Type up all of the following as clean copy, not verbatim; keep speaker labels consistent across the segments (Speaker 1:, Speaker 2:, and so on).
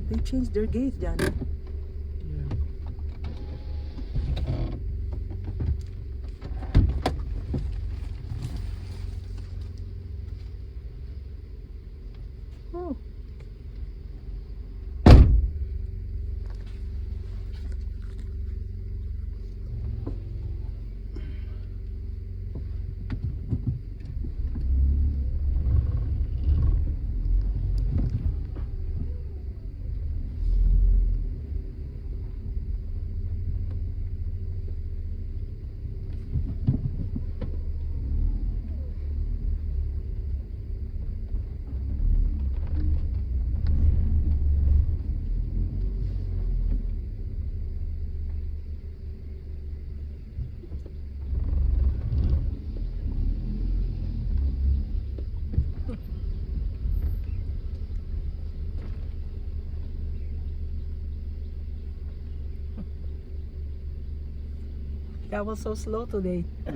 Speaker 1: They changed their gate, Jana.
Speaker 2: Yeah.
Speaker 1: Oh. That was so slow today. Ah.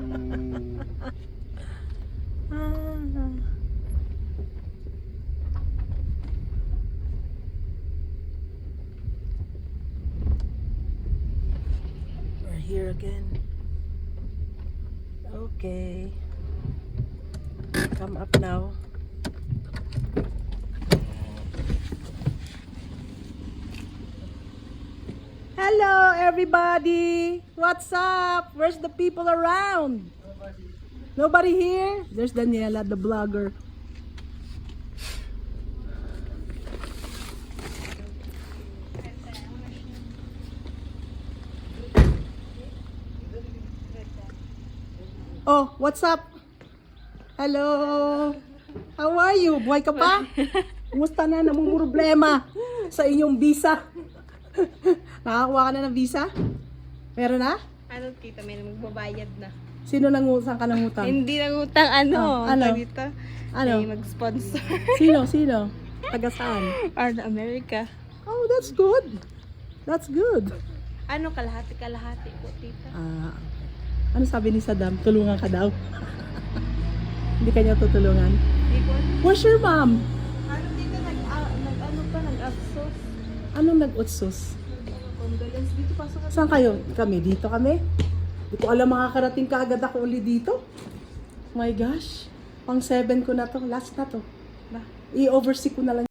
Speaker 1: We're here again. Okay. Come up now. Hello everybody! What's up? Where's the people around? Nobody here? There's Daniela, the blogger. Oh, what's up? Hello! How are you? Buhay ka pa? Kumusta na? Namumroblema sa inyong visa. Nakakuha ka na ng visa? Meron na?
Speaker 3: Ano tita, may magbabayad na.
Speaker 1: Sino nangutang ka ng utang?
Speaker 3: Hindi nang utang ano.
Speaker 1: ano?
Speaker 3: Dito,
Speaker 1: Ano?
Speaker 3: May mag-sponsor.
Speaker 1: Sino? Taga saan?
Speaker 3: Arn America.
Speaker 1: Oh, that's good. That's good.
Speaker 3: Ano, kalahati po tita.
Speaker 1: Ah, ano sabi ni Saddam? Tulungan ka daw. Hindi kanya tutulungan.
Speaker 3: Hindi po.
Speaker 1: Where's your mom?
Speaker 3: Ano tita, nag-absos.
Speaker 1: Anong nag-utsos?
Speaker 3: Condolence dito, pasok ka.
Speaker 1: Saan kayo? Kami? Dito kami? Hindi ko alam, makakarating ka agad ako uli dito. My gosh. Pang 7 ko na to. Last na to.
Speaker 3: Ba?
Speaker 1: I-oversee ko na lang.